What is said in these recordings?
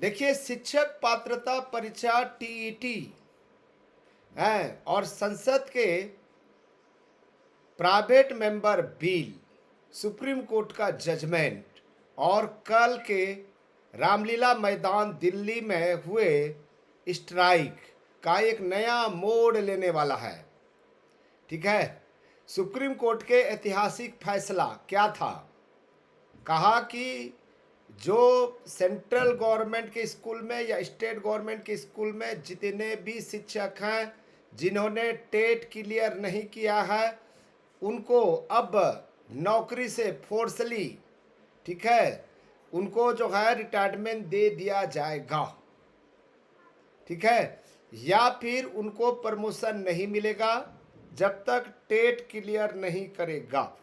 देखिए, शिक्षक पात्रता परीक्षा टीईटी है और संसद के private member bill, supreme court का जजमेंट और कल के रामलीला मैदान दिल्ली में हुए स्ट्राइक का एक नया मोड़ लेने वाला है। ठीक है, सुप्रीम कोर्ट के ऐतिहासिक फैसला क्या था? कहा कि जो सेंट्रल गवर्नमेंट के स्कूल में या स्टेट गवर्नमेंट के स्कूल में जितने भी शिक्षक हैं जिन्होंने टेट क्लियर नहीं किया है, उनको अब नौकरी से फोर्सली, ठीक है, उनको जो है रिटायरमेंट दे दिया जाएगा। ठीक है, या फिर उनको प्रमोशन नहीं मिलेगा जब तक टेट क्लियर नहीं करेगा।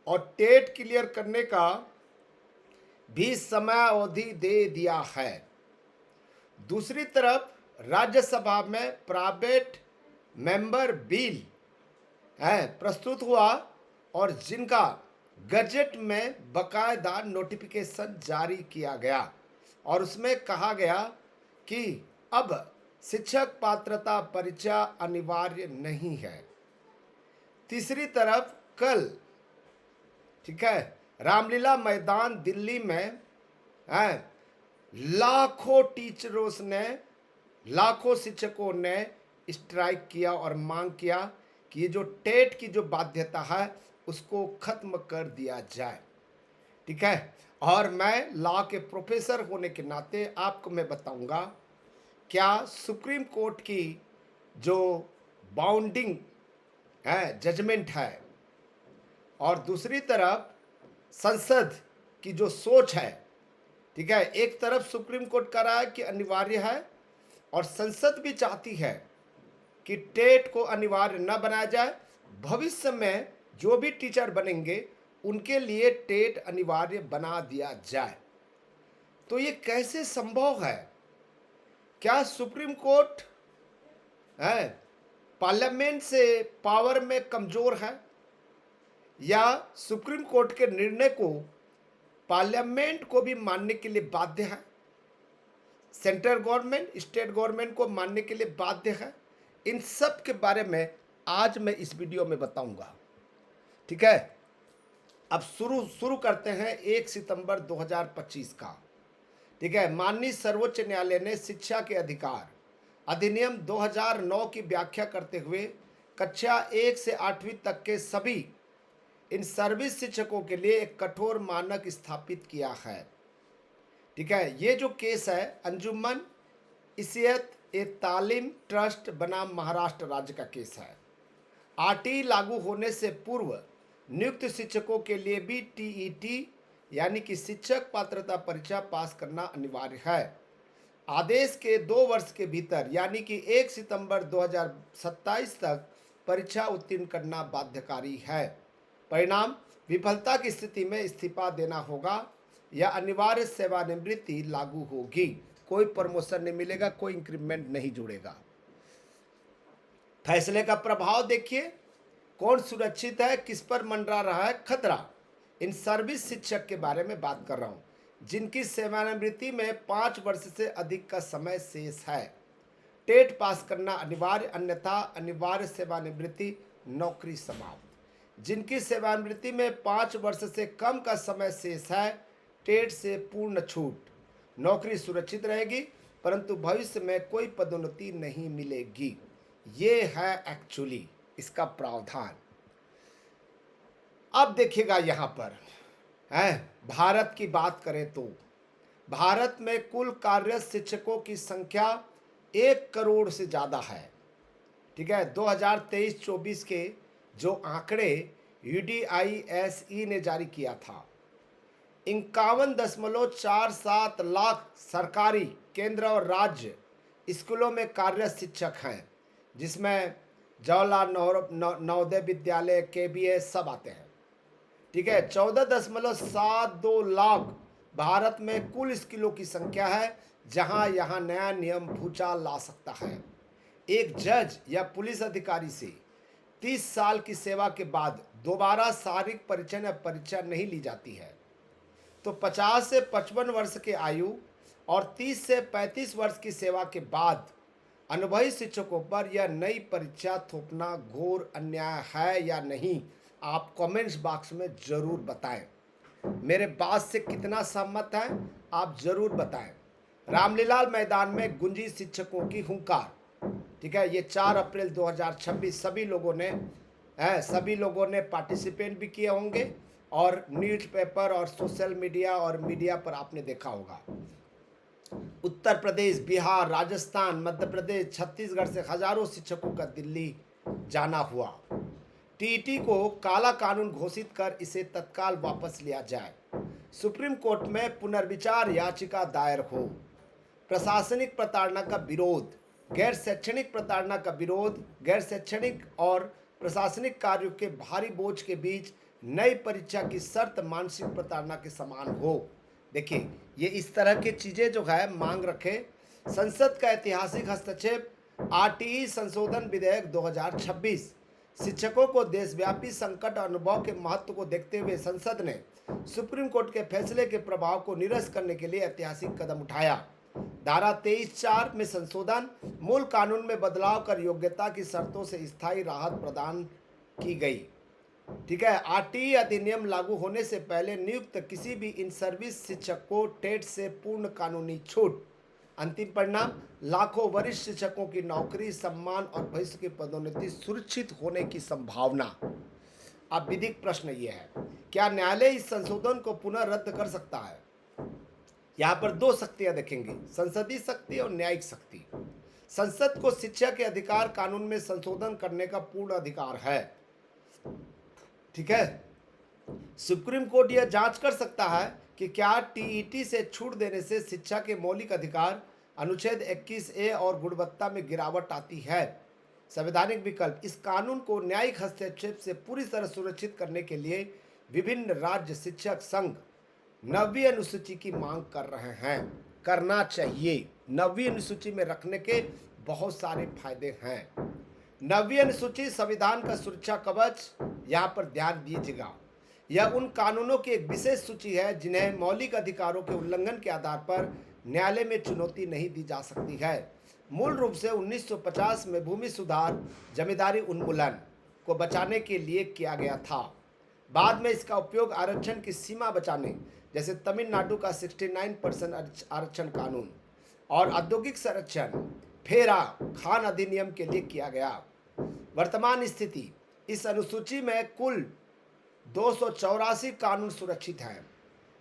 और टेट क्लियर करने का भी समय अवधि दे दिया है। दूसरी तरफ राज्यसभा में प्राइवेट मेंबर बिल है प्रस्तुत हुआ और जिनका गजट में बकायदा नोटिफिकेशन जारी किया गया और उसमें कहा गया कि अब शिक्षक पात्रता परीक्षा अनिवार्य नहीं है। तीसरी तरफ कल, ठीक है, रामलीला मैदान दिल्ली में है लाखों टीचरों ने, लाखों शिक्षकों ने स्ट्राइक किया और मांग किया कि ये जो टेट की जो बाध्यता है उसको खत्म कर दिया जाए। ठीक है, और मैं लॉ के प्रोफेसर होने के नाते आपको मैं बताऊंगा क्या सुप्रीम कोर्ट की जो बाउंडिंग है जजमेंट है और दूसरी तरफ संसद की जो सोच है। ठीक है, एक तरफ सुप्रीम कोर्ट कह रहा है कि अनिवार्य है और संसद भी चाहती है कि टेट को अनिवार्य न बनाया जाए। भविष्य में जो भी टीचर बनेंगे उनके लिए टेट अनिवार्य बना दिया जाए। तो ये कैसे संभव है? क्या सुप्रीम कोर्ट है पार्लियामेंट से पावर में कमजोर है या सुप्रीम कोर्ट के निर्णय को पार्लियामेंट को भी मानने के लिए बाध्य है? सेंट्रल गवर्नमेंट स्टेट गवर्नमेंट को मानने के लिए बाध्य है? इन सब के बारे में आज मैं इस वीडियो में बताऊंगा। ठीक है, अब शुरू करते हैं 1 सितंबर 2025 का। ठीक है, माननीय सर्वोच्च न्यायालय ने शिक्षा के अधिकार अधिनियम 2009 की व्याख्या करते हुए कक्षा 1 से 8वीं तक के सभी इन सर्विस शिक्षकों के लिए एक कठोर मानक स्थापित किया है। ठीक है, ये जो केस है अंजुमन इसियत ए तालीम ट्रस्ट बनाम महाराष्ट्र राज्य का केस है। आरटी लागू होने से पूर्व नियुक्त शिक्षकों के लिए भी टीईटी यानी कि शिक्षक पात्रता परीक्षा पास करना अनिवार्य है। आदेश के 2 वर्ष के भीतर यानी कि 1 सितंबर 2027 तक परीक्षा उत्तीर्ण करना बाध्यकारी है। परिणाम विफलता की स्थिति में इस्तीफा देना होगा या अनिवार्य सेवानिवृत्ति लागू होगी। कोई प्रमोशन नहीं मिलेगा, कोई इंक्रीमेंट नहीं जुड़ेगा। फैसले का प्रभाव देखिए, कौन सुरक्षित है, किस पर मंडरा रहा है खतरा। इन सर्विस शिक्षक के बारे में बात कर रहा हूं जिनकी सेवानिवृत्ति में 5 वर्ष से अधिक का समय शेष है। टेट पास करना अनिवार्य, अन्यथा अनिवार्य सेवानिवृत्ति, नौकरी समाप्त। जिनकी सेवानिवृत्ति में 5 वर्ष से कम का समय शेष है, टेट से पूर्ण छूट, नौकरी सुरक्षित रहेगी परंतु भविष्य में कोई पदोन्नति नहीं मिलेगी। ये है एक्चुअली इसका प्रावधान। अब देखिएगा यहाँ पर है, भारत की बात करें तो भारत में कुल कार्यरत शिक्षकों की संख्या 1 करोड़ से ज़्यादा है। ठीक है, 2023-24 के जो आंकड़े UDISE ने जारी किया था, 51.47 लाख सरकारी, केंद्र और राज्य स्कूलों में कार्यरत शिक्षक हैं, जिसमें जवाहरलाल नवोदय विद्यालय, KBS सब आते हैं। ठीक है, 14.72 लाख भारत में कुल स्कूलों की संख्या है जहां यहां नया नियम भूचाल ला सकता है। एक जज या पुलिस अधिकारी से 30 साल की सेवा के बाद दोबारा शारीरिक परीक्षण या परीक्षा नहीं ली जाती है। तो 50 से 55 वर्ष के आयु और 30 से 35 वर्ष की सेवा के बाद अनुभवी शिक्षकों पर यह नई परीक्षा थोपना घोर अन्याय है या नहीं, आप कमेंट्स बॉक्स में जरूर बताएं। मेरे बात से कितना सहमत है आप जरूर बताएं। रामलीला मैदान में गुंजी शिक्षकों की हुंकार। ठीक है, ये 4 अप्रैल 2026 सभी लोगों ने पार्टिसिपेट भी किए होंगे और न्यूज़पेपर और सोशल मीडिया और मीडिया पर आपने देखा होगा। उत्तर प्रदेश, बिहार, राजस्थान, मध्य प्रदेश, छत्तीसगढ़ से हजारों शिक्षकों का दिल्ली जाना हुआ। टीईटी को काला कानून घोषित कर इसे तत्काल वापस लिया जाए। सुप्रीम कोर्ट में पुनर्विचार याचिका दायर हो। प्रशासनिक प्रताड़ना का विरोध, गैर शैक्षणिक प्रताड़ना का विरोध, गैर शैक्षणिक और प्रशासनिक कार्यों के भारी बोझ के बीच नई परीक्षा की शर्त मानसिक प्रताड़ना के समान हो। देखिए, ये इस तरह की चीजें जो है मांग रखे। संसद का ऐतिहासिक हस्तक्षेप, आरटीई संशोधन विधेयक 2026। शिक्षकों को देशव्यापी संकट और अनुभव के महत्व को देखते हुए संसद ने सुप्रीम कोर्ट के फैसले के प्रभाव को निरस्त करने के लिए ऐतिहासिक कदम उठाया। धारा 23(4) में संशोधन, मूल कानून में बदलाव कर योग्यता की शर्तों से स्थायी राहत प्रदान की गई। ठीक है, आरटीई अधिनियम लागू होने से पहले नियुक्त किसी भी इन सर्विस शिक्षक को टेट से पूर्ण कानूनी छूट। अंतिम परिणाम, लाखों वरिष्ठ शिक्षकों की नौकरी, सम्मान और भविष्य की पदोन्नति सुरक्षित होने की संभावना। अब विधिक प्रश्न ये है, क्या न्यायालय इस संशोधन को पुनः रद्द कर सकता है? यहाँ पर 2 शक्तियां देखेंगे, संसदीय शक्ति और न्यायिक शक्ति। संसद को शिक्षा के अधिकार कानून में संशोधन करने का पूर्ण अधिकार है। ठीक है, सुप्रीम कोर्ट यह जांच कर सकता है कि क्या टीईटी से छूट देने से शिक्षा के मौलिक अधिकार अनुच्छेद 21A और गुणवत्ता में गिरावट आती है। संवैधानिक विकल्प, इस कानून को न्यायिक हस्तक्षेप से पूरी तरह सुरक्षित करने के लिए विभिन्न राज्य शिक्षक संघ 9वीं अनुसूची की मांग कर रहे हैं। करना चाहिए, 9वीं अनुसूची में रखने के बहुत सारे फायदे हैं। 9वीं अनुसूची संविधान का सुरक्षा कवच, यहाँ पर ध्यान दीजिएगा। यह उन कानूनों की एक विशेष सूची है जिन्हें मौलिक अधिकारों के उल्लंघन के आधार पर न्यायालय में चुनौती नहीं दी जा सकती है। मूल रूप से 1950 में भूमि सुधार जमींदारी उन्मूलन को बचाने के लिए किया गया था। बाद में इसका उपयोग आरक्षण की सीमा बचाने, जैसे तमिलनाडु का 69% आरक्षण कानून और औद्योगिक संरक्षण फेरा खान अधिनियम के लिए किया गया। वर्तमान स्थिति, इस अनुसूची में कुल 284 कानून सुरक्षित हैं।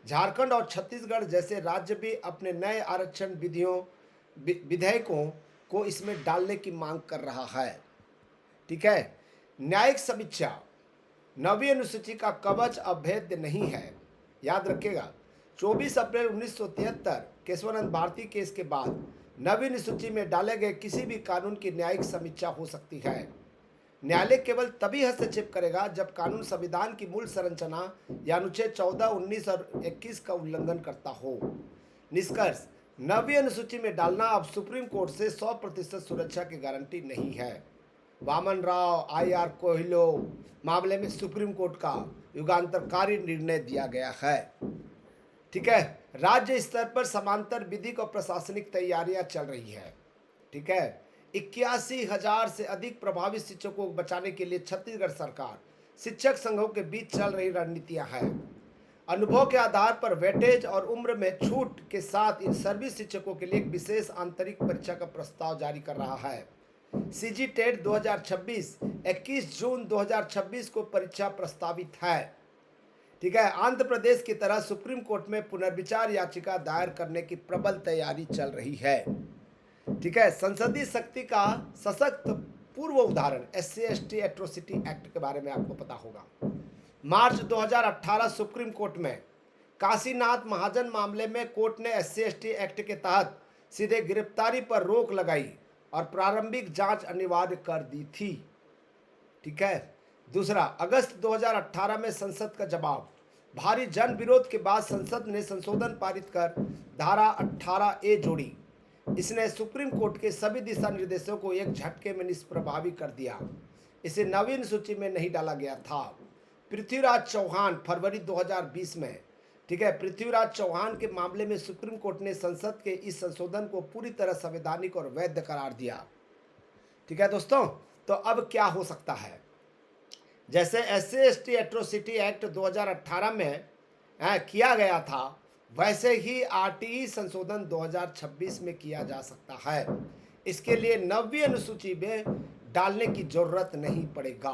झारखंड और छत्तीसगढ़ जैसे राज्य भी अपने नए आरक्षण विधेयकों को इसमें डालने की मांग कर रहा है। ठीक है, न्यायिक समीक्षा, 9वीं अनुसूची का कवच अभेद्य नहीं है। याद रखिएगा, 24 अप्रैल 1973 केशवानंद भारती केस के बाद 9वीं अनुसूची में डाले गए किसी भी कानून की न्यायिक समीक्षा हो सकती है। न्यायालय केवल तभी हस्तक्षेप करेगा जब कानून संविधान की मूल संरचना या अनुच्छेद 14, 19 और 21 का उल्लंघन करता हो। निष्कर्ष, 9वीं अनुसूची में डालना अब सुप्रीम कोर्ट से 100% सुरक्षा की गारंटी नहीं है। वामन राव IR कोहिलो मामले में सुप्रीम कोर्ट का युगांतरकारी निर्णय दिया गया है। ठीक है, राज्य स्तर पर समांतर विधिक और प्रशासनिक तैयारियां चल रही है। ठीक है, 81,000 से अधिक प्रभावित शिक्षकों को बचाने के लिए छत्तीसगढ़ सरकार शिक्षक संघों के बीच चल रही रणनीतियां हैं। अनुभव के आधार पर वेटेज और उम्र में छूट के साथ इन सर्विस शिक्षकों के लिए एक विशेष आंतरिक परीक्षा का प्रस्ताव जारी कर रहा है। सीजी टेट 2026 21 जून 2026 को परीक्षा प्रस्तावित है। ठीक है, आंध्र प्रदेश की तरह सुप्रीम कोर्ट में पुनर्विचार याचिका दायर करने की प्रबल तैयारी चल रही है। ठीक है, संसदीय शक्ति का सशक्त पूर्व उदाहरण SC/ST एट्रोसिटी एक्ट के बारे में आपको पता होगा। मार्च 2018 सुप्रीम कोर्ट में काशीनाथ महाजन मामले में कोर्ट ने SC/ST एक्ट के तहत सीधे गिरफ्तारी पर रोक लगाई और प्रारंभिक जांच अनिवार्य कर दी थी। ठीक है, दूसरा, अगस्त 2018 में संसद का जवाब, भारी जन विरोध के बाद संसद ने संशोधन पारित कर धारा 18A जोड़ी। इसने सुप्रीम कोर्ट के सभी दिशा निर्देशों को एक झटके में निष्प्रभावी कर दिया। इसे 9वीं सूची में नहीं डाला गया था। पृथ्वीराज चौहान फरवरी 2020 में, ठीक है, पृथ्वीराज चौहान के मामले में सुप्रीम कोर्ट ने संसद के इस संशोधन को पूरी तरह संवैधानिक और वैध करार दिया। ठीक है दोस्तों, तो अब क्या हो सकता है, जैसे SC/ST एट्रोसिटी एक्ट 2018 में किया गया था, वैसे ही RTE संशोधन 2026 में किया जा सकता है। इसके लिए 9वीं अनुसूची में डालने की जरूरत नहीं पड़ेगा।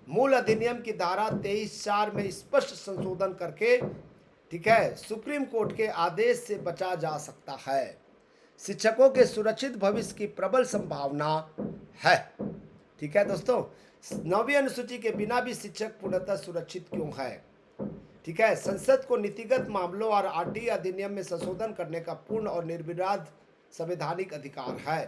मूल अधिनियम की धारा 23(4) में स्पष्ट संशोधन करके, ठीक है, सुप्रीम कोर्ट के आदेश से बचा जा सकता है। शिक्षकों के सुरक्षित भविष्य की प्रबल संभावना है। ठीक है दोस्तों, 9वीं अनुसूची के बिना भी शिक्षक पूर्णतः सुरक्षित क्यों है। ठीक है, संसद को नीतिगत मामलों और RTE अधिनियम में संशोधन करने का पूर्ण और निर्विवाद संवैधानिक अधिकार है।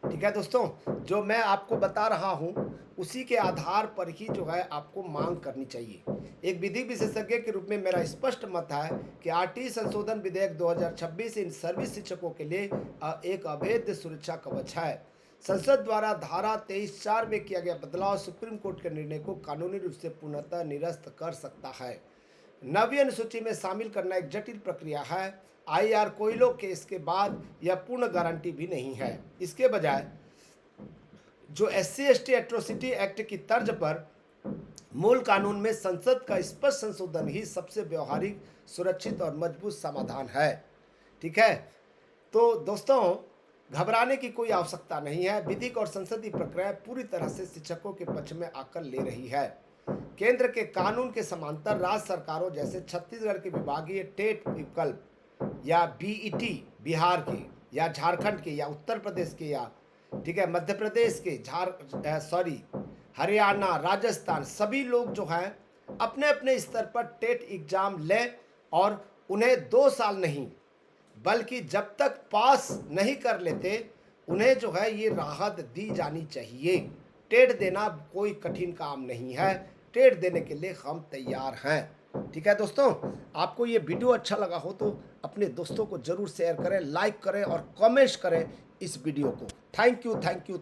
ठीक है दोस्तों, जो मैं आपको बता रहा हूं उसी के आधार पर ही जो है आपको मांग करनी चाहिए। एक विधि विशेषज्ञ के रूप में मेरा स्पष्ट मत है कि RTE संशोधन विधेयक 2026 इन सभी शिक्षकों के लिए एक अभेद्य सुरक्षा कवच है। संसद द्वारा धारा 23(4) में किया गया बदलाव सुप्रीम कोर्ट के निर्णय को कानूनी रूप से पूर्णतः निरस्त कर सकता है। 9वीं अनुसूची में शामिल करना एक जटिल प्रक्रिया है। IR कोयलो केस के बाद यह पूर्ण गारंटी भी नहीं है। इसके बजाय जो SC/ST एट्रोसिटी एक्ट की तर्ज पर मूल कानून में संसद का स्पष्ट संशोधन ही सबसे व्यवहारिक, सुरक्षित और मजबूत समाधान है। ठीक है, तो दोस्तों घबराने की कोई आवश्यकता नहीं है। विधिक और संसदीय प्रक्रिया पूरी तरह से शिक्षकों के पक्ष में आकर ले रही है। केंद्र के कानून के समांतर राज्य सरकारों जैसे छत्तीसगढ़ के विभागीय टेट विकल्प या BET बिहार के या झारखंड के या उत्तर प्रदेश के या, ठीक है, मध्य प्रदेश के हरियाणा, राजस्थान, सभी लोग जो हैं अपने अपने स्तर पर टेट एग्जाम लें और उन्हें 2 साल नहीं बल्कि जब तक पास नहीं कर लेते उन्हें जो है ये राहत दी जानी चाहिए। टेट देना कोई कठिन काम नहीं है, टेट देने के लिए हम तैयार हैं। ठीक है दोस्तों, आपको ये वीडियो अच्छा लगा हो तो अपने दोस्तों को जरूर शेयर करें, लाइक करें और कमेंट्स करें इस वीडियो को। Thank you.